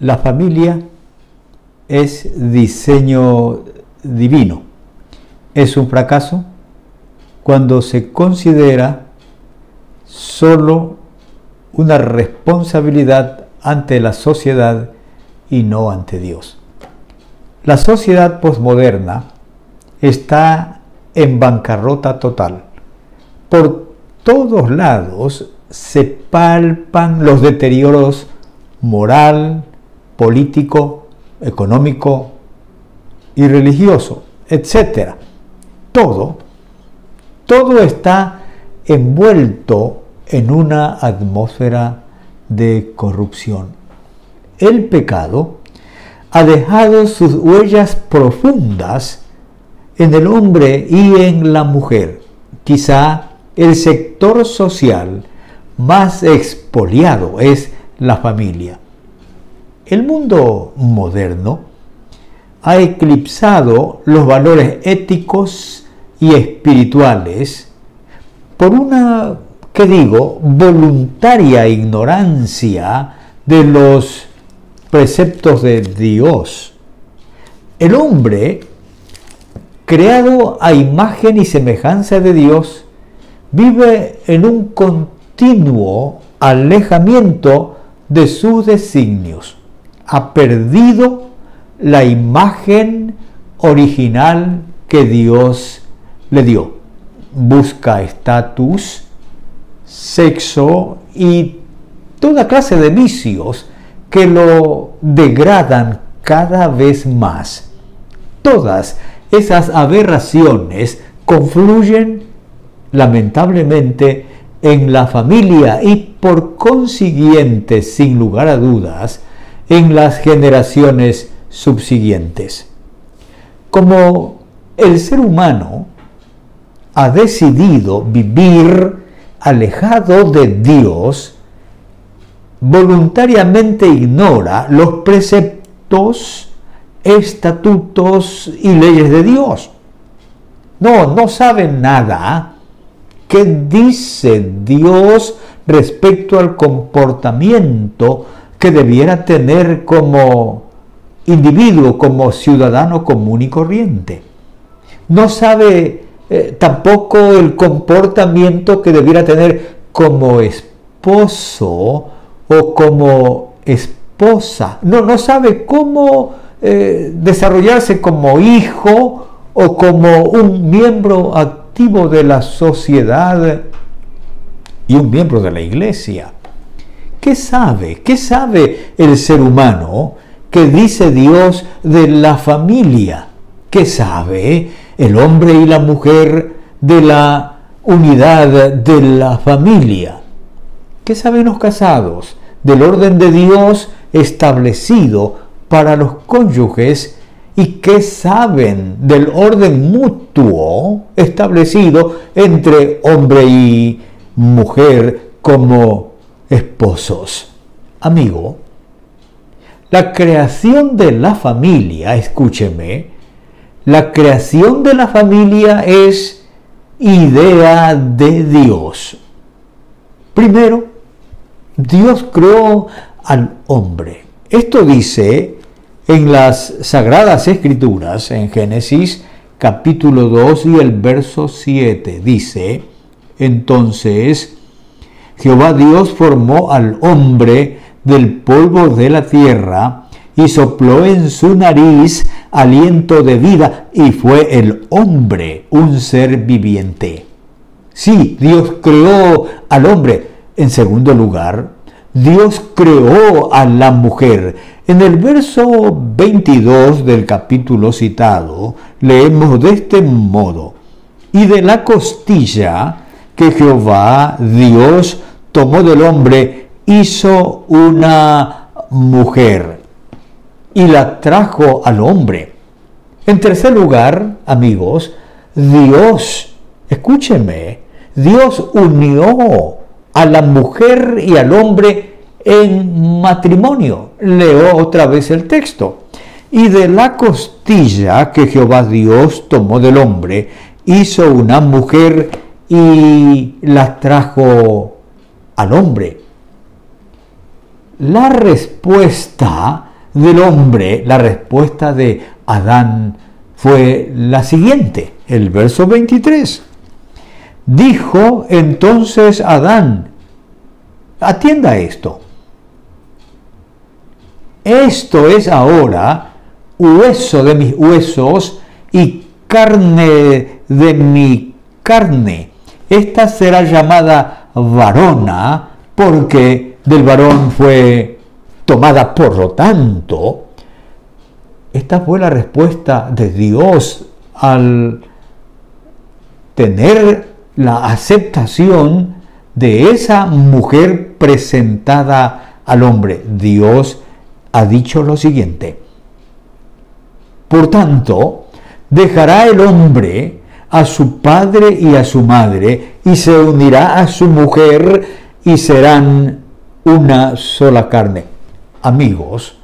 La familia es diseño divino. Es un fracaso cuando se considera solo una responsabilidad ante la sociedad y no ante Dios. La sociedad posmoderna está en bancarrota total. Por todos lados se palpan los deterioros moral, político, económico y religioso, etc. Todo está envuelto en una atmósfera de corrupción. El pecado ha dejado sus huellas profundas en el hombre y en la mujer. Quizá el sector social más expoliado es la familia. El mundo moderno ha eclipsado los valores éticos y espirituales por una, voluntaria ignorancia de los preceptos de Dios. El hombre, creado a imagen y semejanza de Dios, vive en un continuo alejamiento de sus designios. Ha perdido la imagen original que Dios le dio. Busca estatus, sexo y toda clase de vicios que lo degradan cada vez más. Todas esas aberraciones confluyen lamentablemente en la familia y por consiguiente, sin lugar a dudas, en las generaciones subsiguientes. Como el ser humano ha decidido vivir alejado de Dios, voluntariamente ignora los preceptos, estatutos y leyes de Dios. No saben nada. ¿Qué dice Dios respecto al comportamiento que debiera tener como individuo, como ciudadano común y corriente? No sabe tampoco el comportamiento que debiera tener como esposo o como esposa. No sabe cómo desarrollarse como hijo o como un miembro activo de la sociedad y un miembro de la iglesia. ¿Qué sabe? ¿Qué sabe el ser humano que dice Dios de la familia? ¿Qué sabe el hombre y la mujer de la unidad de la familia? ¿Qué saben los casados del orden de Dios establecido para los cónyuges? ¿Y qué saben del orden mutuo establecido entre hombre y mujer como esposos? Amigo, la creación de la familia, escúcheme, la creación de la familia es idea de Dios. Primero, Dios creó al hombre. Esto dice en las Sagradas Escrituras, en Génesis capítulo 2 y el verso 7, dice: entonces Jehová Dios formó al hombre del polvo de la tierra y sopló en su nariz aliento de vida, y fue el hombre un ser viviente. Sí, Dios creó al hombre. En segundo lugar, Dios creó a la mujer. En el verso 22 del capítulo citado, leemos de este modo: y de la costilla que Jehová Dios tomó del hombre, hizo una mujer y la trajo al hombre. En tercer lugar, amigos, Dios, escúchenme, Dios unió a la mujer y al hombre en matrimonio. Leo otra vez el texto. Y de la costilla que Jehová Dios tomó del hombre, hizo una mujer y la trajo al hombre. La respuesta del hombre, la respuesta de Adán fue la siguiente, el verso 23. Dijo entonces Adán, atienda esto, esto es ahora hueso de mis huesos y carne de mi carne. Esta será llamada varona porque del varón fue tomada. Por lo tanto, esta fue la respuesta de Dios al tener la aceptación de esa mujer presentada al hombre. Dios ha dicho lo siguiente: por tanto, dejará el hombre a su padre y a su madre, y se unirá a su mujer, y serán una sola carne. Amigos,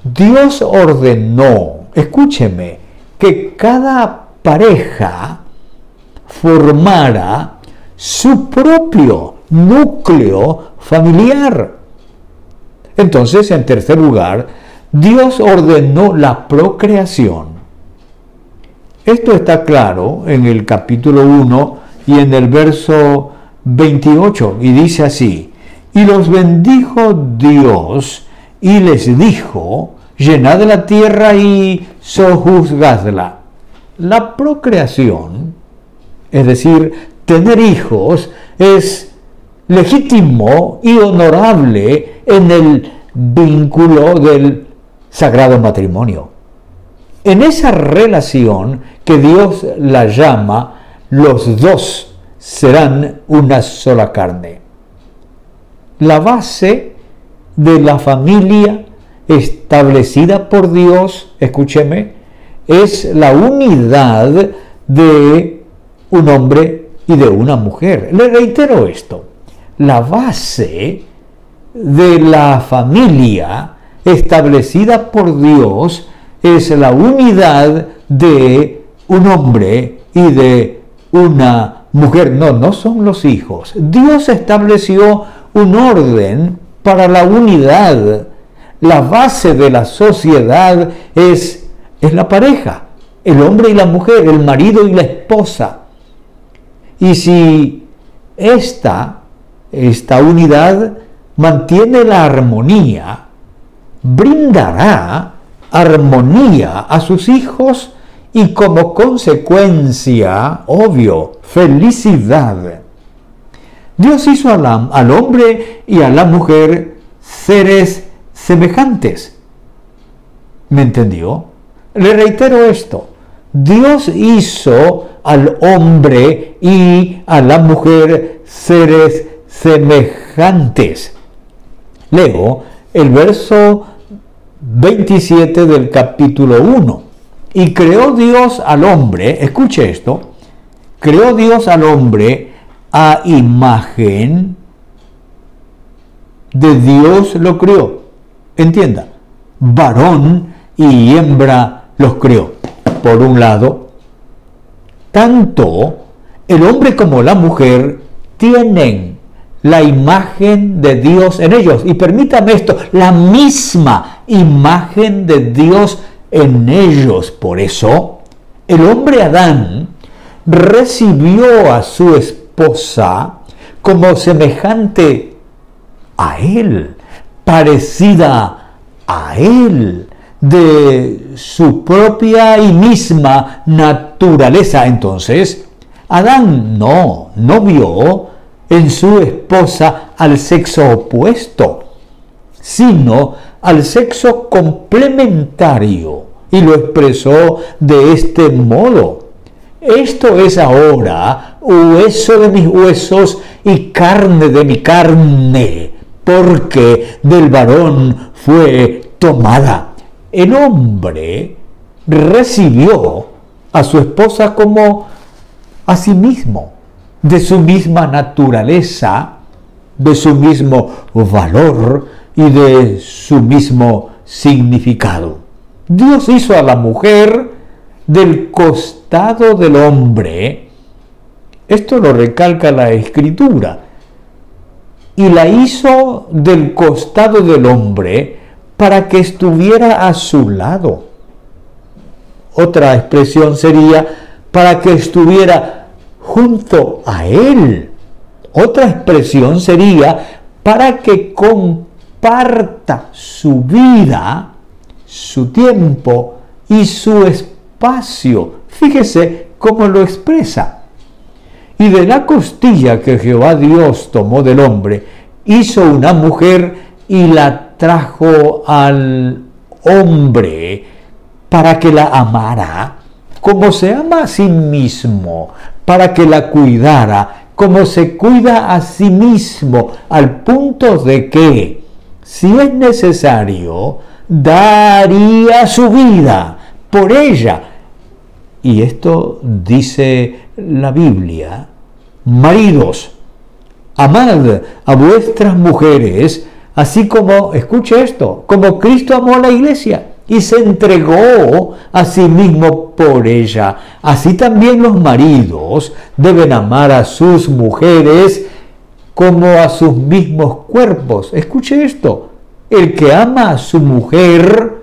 Dios ordenó, escúcheme, que cada pareja formara su propio núcleo familiar. Entonces, en tercer lugar, Dios ordenó la procreación. Esto está claro en el capítulo 1 y en el verso 28, y dice así: y los bendijo Dios y les dijo, llenad la tierra y sojuzgadla. La procreación, es decir, tener hijos, es legítimo y honorable en el vínculo del sagrado matrimonio. En esa relación que Dios la llama, los dos serán una sola carne. La base de la familia establecida por Dios, escúcheme, es la unidad de un hombre y de una mujer. Le reitero esto: la base de la familia establecida por Dios es la unidad de un hombre y de una mujer. No son los hijos. Dios estableció un orden para la unidad. La base de la sociedad es la pareja, el hombre y la mujer, el marido y la esposa. Y si esta unidad mantiene la armonía, brindará armonía a sus hijos y como consecuencia, obvio, felicidad. Dios hizo al hombre y a la mujer seres semejantes. ¿Me entendió? Le reitero esto: Dios hizo al hombre y a la mujer seres semejantes. Leo el verso 27 del capítulo 1. Y creó Dios al hombre, escuche esto, creó Dios al hombre a imagen de Dios lo creó. Entienda, varón y hembra los creó. Por un lado, tanto el hombre como la mujer tienen la imagen de Dios en ellos. Y permítame esto, la misma imagen de Dios en ellos. Por eso, el hombre Adán recibió a su esposa como semejante a él, parecida a él, de su propia y misma naturaleza. Entonces, Adán no vio en su esposa al sexo opuesto, sino al sexo complementario, y lo expresó de este modo: esto es ahora hueso de mis huesos y carne de mi carne, porque del varón fue tomada. El hombre recibió a su esposa como a sí mismo, de su misma naturaleza, de su mismo valor y de su mismo significado. Dios hizo a la mujer del costado del hombre. Esto lo recalca la Escritura. Y la hizo del costado del hombre para que estuviera a su lado. Otra expresión sería para que estuviera junto a él. Otra expresión sería para que comparta su vida, su tiempo y su espacio. Fíjese cómo lo expresa. Y de la costilla que Jehová Dios tomó del hombre, hizo una mujer y la trajo al hombre para que la amara como se ama a sí mismo, para que la cuidara como se cuida a sí mismo, al punto de que, si es necesario, daría su vida por ella. Y esto dice la Biblia: maridos, amad a vuestras mujeres, así como, escuche esto, como Cristo amó a la iglesia y se entregó a sí mismo por ella. Así también los maridos deben amar a sus mujeres como a sus mismos cuerpos. Escuche esto: el que ama a su mujer,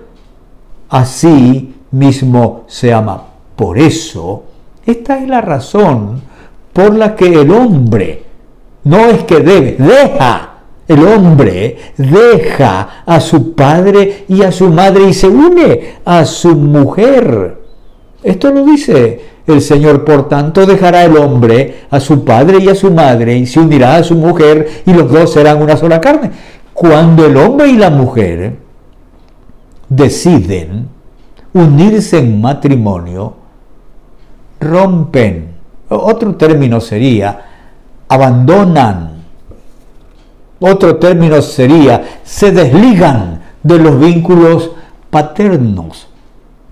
a sí mismo se ama. Por eso, esta es la razón por la que el hombre, no es que debe, el hombre deja a su padre y a su madre y se une a su mujer. Esto lo dice el Señor: por tanto dejará el hombre a su padre y a su madre y se unirá a su mujer y los dos serán una sola carne. Cuando el hombre y la mujer deciden unirse en matrimonio, rompen, otro término sería abandonan, otro término sería se desligan de los vínculos paternos,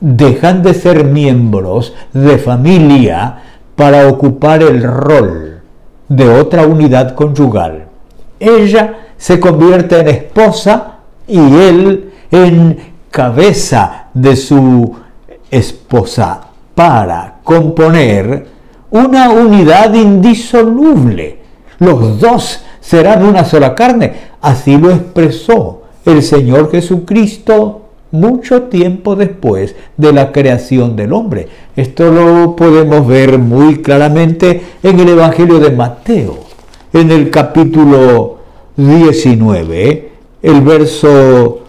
dejan de ser miembros de familia para ocupar el rol de otra unidad conyugal. Ella se convierte en esposa y él en cabeza de su esposa para componer una unidad indisoluble. Los dos serán una sola carne. Así lo expresó el Señor Jesucristo mucho tiempo después de la creación del hombre. Esto lo podemos ver muy claramente en el Evangelio de Mateo, en el capítulo 19, el verso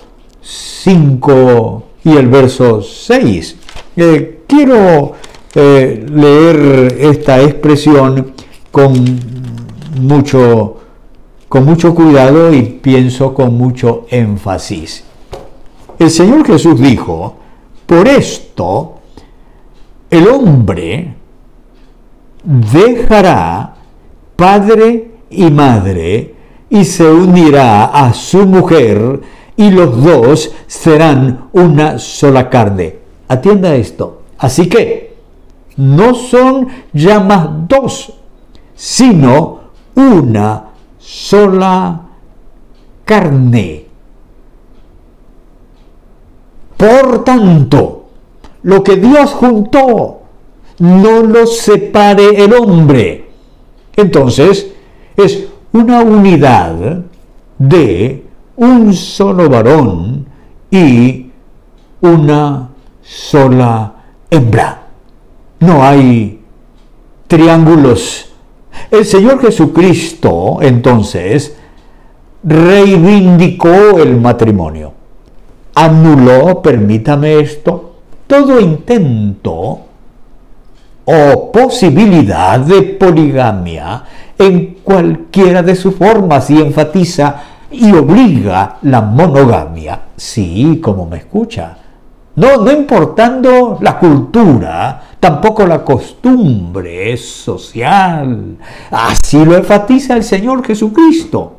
5 y el verso 6. Quiero leer esta expresión con mucho cuidado y pienso con mucho énfasis. El Señor Jesús dijo: por esto el hombre dejará padre y madre y se unirá a su mujer y los dos serán una sola carne. Atienda esto. Así que no son ya más dos, sino una sola carne. Por tanto, lo que Dios juntó, no lo separe el hombre. Entonces, es una unidad de un solo varón y una sola hembra. No hay triángulos. El Señor Jesucristo, entonces, reivindicó el matrimonio. Anuló, permítame esto, todo intento o posibilidad de poligamia en cualquiera de sus formas y enfatiza y obliga la monogamia. Sí, como me escucha. No importando la cultura, tampoco la costumbre social. Así lo enfatiza el Señor Jesucristo.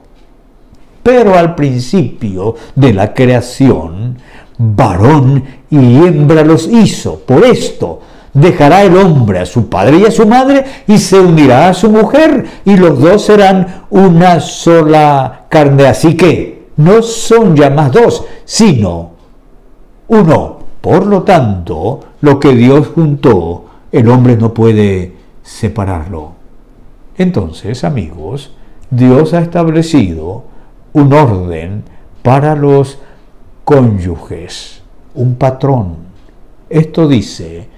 Pero al principio de la creación, varón y hembra los hizo. Por esto, dejará el hombre a su padre y a su madre y se unirá a su mujer y los dos serán una sola carne. Así que no son ya más dos, sino uno. Por lo tanto, lo que Dios juntó, el hombre no puede separarlo. Entonces, amigos, Dios ha establecido un orden para los cónyuges, un patrón. Esto dice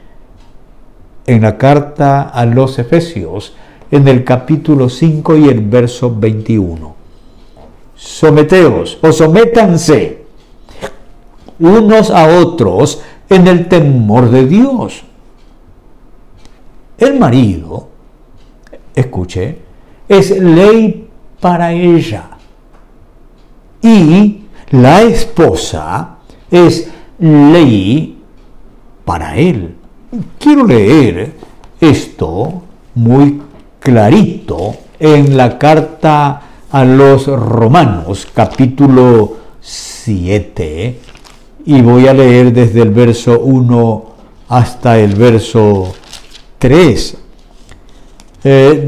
en la carta a los Efesios, en el capítulo 5 y el verso 21. Someteos o sométanse unos a otros en el temor de Dios. El marido, escuche, es ley para ella y la esposa es ley para él. Quiero leer esto muy clarito en la carta a los Romanos, capítulo 7, y voy a leer desde el verso 1 hasta el verso 3.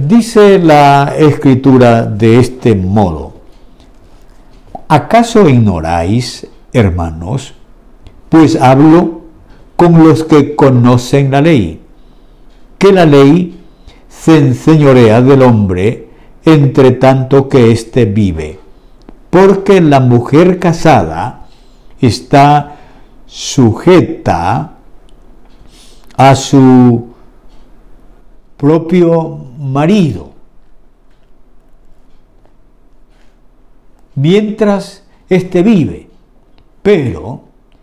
Dice la Escritura de este modo: ¿acaso ignoráis, hermanos? Pues hablo con los que conocen la ley, que la ley se enseñorea del hombre entre tanto que éste vive, porque la mujer casada está sujeta a su propio marido, mientras éste vive. Pero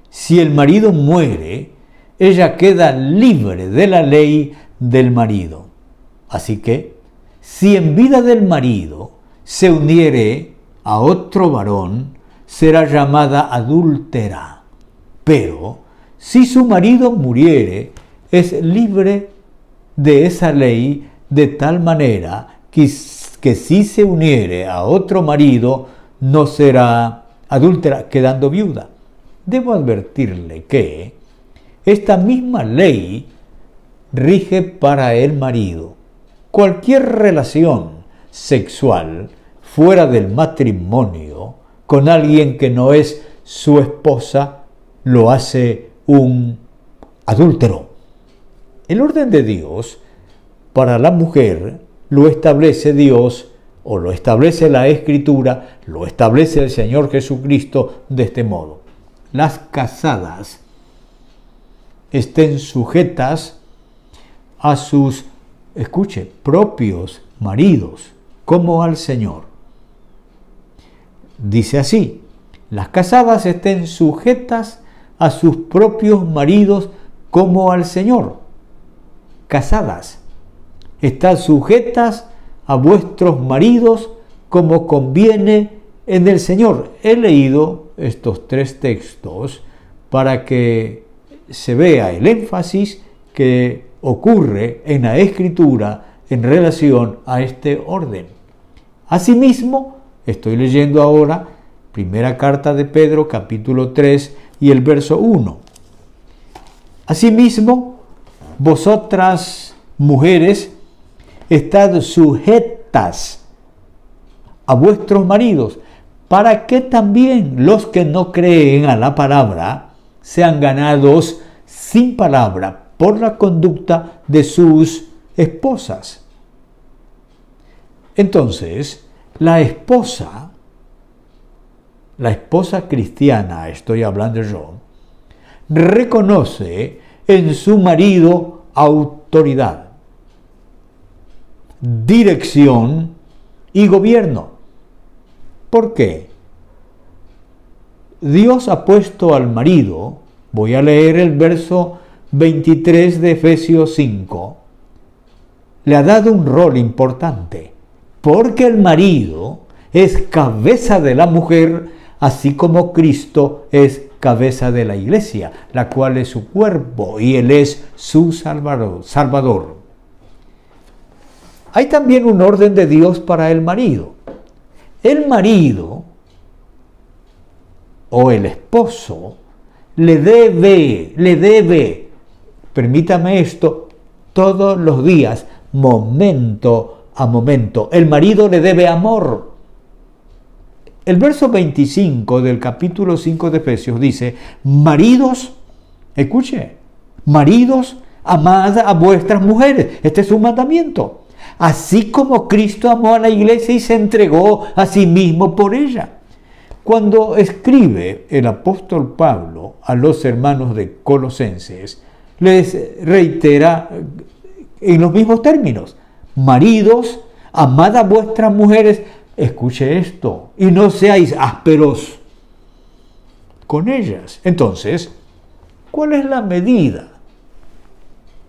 si el marido muere, ella queda libre de la ley del marido. Así que, si en vida del marido se uniere a otro varón, será llamada adúltera. Pero si su marido muriere, es libre de esa ley, de tal manera que si se uniere a otro marido, no será adúltera, quedando viuda. Debo advertirle que esta misma ley rige para el marido. Cualquier relación sexual fuera del matrimonio con alguien que no es su esposa lo hace un adúltero. El orden de Dios para la mujer lo establece Dios, o lo establece la Escritura, lo establece el Señor Jesucristo de este modo: las casadas estén sujetas a sus, escuche, propios maridos, como al Señor. Dice así: las casadas estén sujetas a sus propios maridos como al Señor. Casadas, estad sujetas a vuestros maridos como conviene en el Señor. He leído estos tres textos para que se vea el énfasis que ocurre en la Escritura en relación a este orden. Asimismo, estoy leyendo ahora primera carta de Pedro, capítulo 3 y el verso 1. Asimismo, vosotras, mujeres, estad sujetas a vuestros maridos, para que también los que no creen a la palabra sean ganados sin palabra por la conducta de sus esposas. Entonces, la esposa cristiana, estoy hablando yo, reconoce en su marido autoridad, dirección y gobierno. ¿Por qué? Dios ha puesto al marido, voy a leer el verso 23 de Efesios 5, le ha dado un rol importante, porque el marido es cabeza de la mujer, así como Cristo es cabeza de la iglesia, la cual es su cuerpo y Él es su Salvador. Hay también un orden de Dios para el marido. El marido o el esposo le debe, permítame esto, todos los días, momento a momento. El marido le debe amor. El verso 25 del capítulo 5 de Efesios dice: maridos, escuche, maridos, amad a vuestras mujeres. Este es un mandamiento. Así como Cristo amó a la iglesia y se entregó a sí mismo por ella. Cuando escribe el apóstol Pablo a los hermanos de Colosenses, les reitera en los mismos términos: maridos, amad a vuestras mujeres, escuche esto, y no seáis ásperos con ellas. Entonces, ¿cuál es la medida?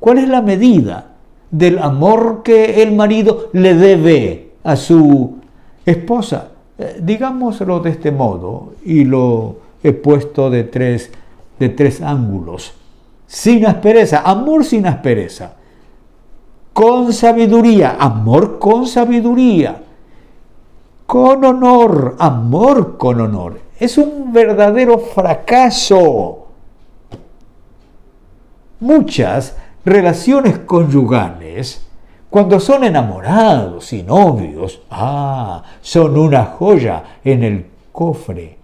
¿Cuál es la medida del amor que el marido le debe a su esposa? Digámoslo de este modo, y lo he puesto de tres ángulos. Sin aspereza, amor sin aspereza. Con sabiduría, amor con sabiduría. Con honor, amor con honor. Es un verdadero fracaso. Muchas relaciones conyugales, cuando son enamorados y novios, son una joya en el cofre.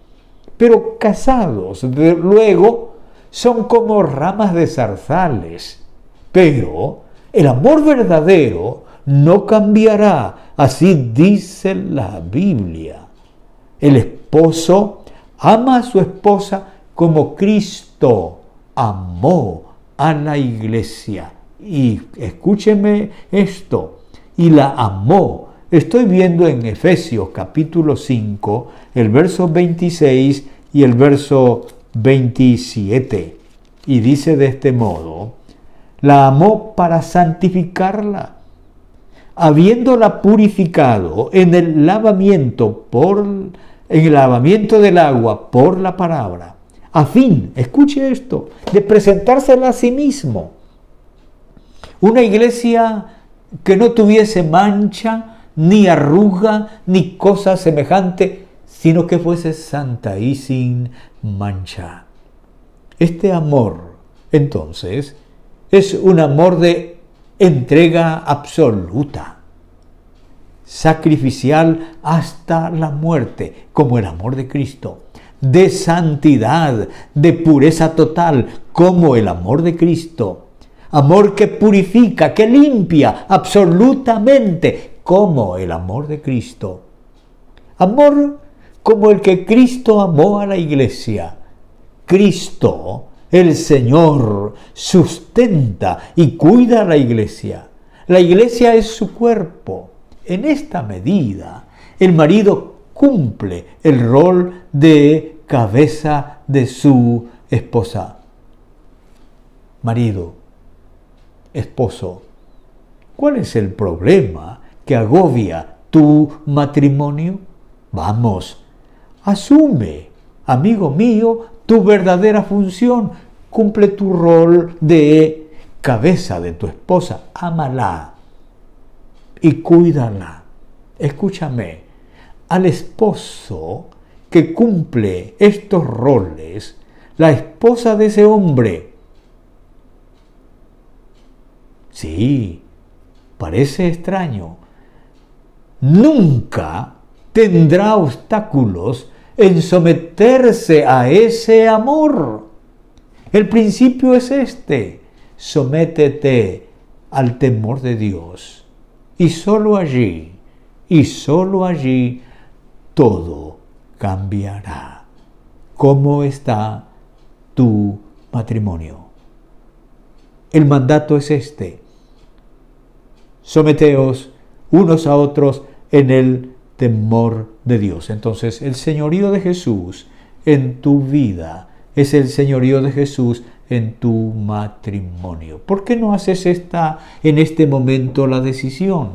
Pero casados, luego, son como ramas de zarzales. Pero el amor verdadero no cambiará, así dice la Biblia. El esposo ama a su esposa como Cristo amó a la iglesia. Y escúcheme esto, y la amó. Estoy viendo en Efesios capítulo 5, el verso 26 y el verso 27. Y dice de este modo: la amó para santificarla, habiéndola purificado en el lavamiento del agua por la palabra, a fin, escuche esto, de presentársela a sí mismo. Una iglesia que no tuviese mancha, ni arruga, ni cosa semejante, sino que fuese santa y sin mancha. Este amor, entonces, es un amor de entrega absoluta, sacrificial hasta la muerte, como el amor de Cristo, de santidad, de pureza total, como el amor de Cristo, amor que purifica, que limpia absolutamente, como el amor de Cristo, amor como el que Cristo amó a la iglesia. Cristo, el Señor, sustenta y cuida a la iglesia. La iglesia es su cuerpo. En esta medida, el marido cumple el rol de cabeza de su esposa. Marido, esposo, ¿cuál es el problema que agobia tu matrimonio? Vamos, asume, amigo mío, tu verdadera función. Cumple tu rol de cabeza de tu esposa. Ámala y cuídala. Escúchame, al esposo que cumple estos roles, la esposa de ese hombre, sí, parece extraño, nunca tendrá obstáculos en someterse a ese amor. El principio es este: sométete al temor de Dios. Y solo allí, todo cambiará. ¿Cómo está tu matrimonio? El mandato es este: someteos unos a otros en el temor de Dios. Entonces, el señorío de Jesús en tu vida es el señorío de Jesús en tu matrimonio. ¿Por qué no haces en este momento la decisión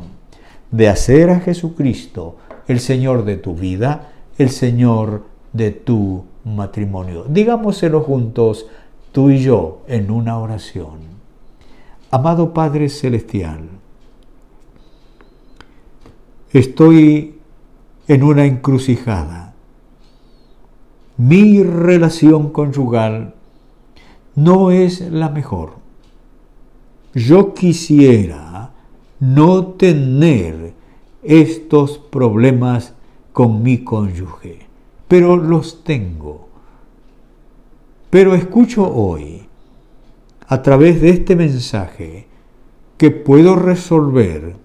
de hacer a Jesucristo el Señor de tu vida, el Señor de tu matrimonio? Digámoselo juntos, tú y yo, en una oración. Amado Padre Celestial, estoy en una encrucijada. Mi relación conyugal no es la mejor. Yo quisiera no tener estos problemas con mi cónyuge, pero los tengo. Pero escucho hoy, a través de este mensaje, que puedo resolver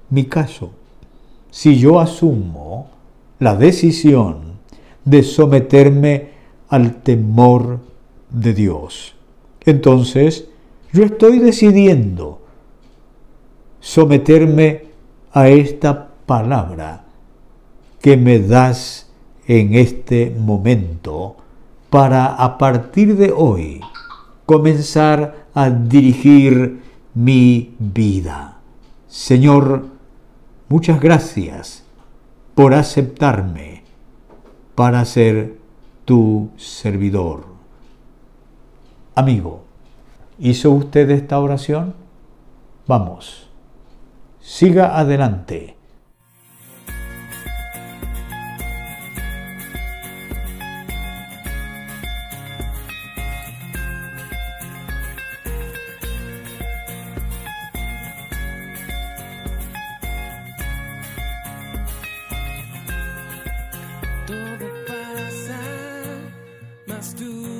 mi caso si yo asumo la decisión de someterme al temor de Dios. Entonces, yo estoy decidiendo someterme a esta palabra que me das en este momento para a partir de hoy comenzar a dirigir mi vida. Señor, muchas gracias por aceptarme para ser tu servidor. Amigo, ¿hizo usted esta oración? Vamos, siga adelante. Todo pasa, mas tú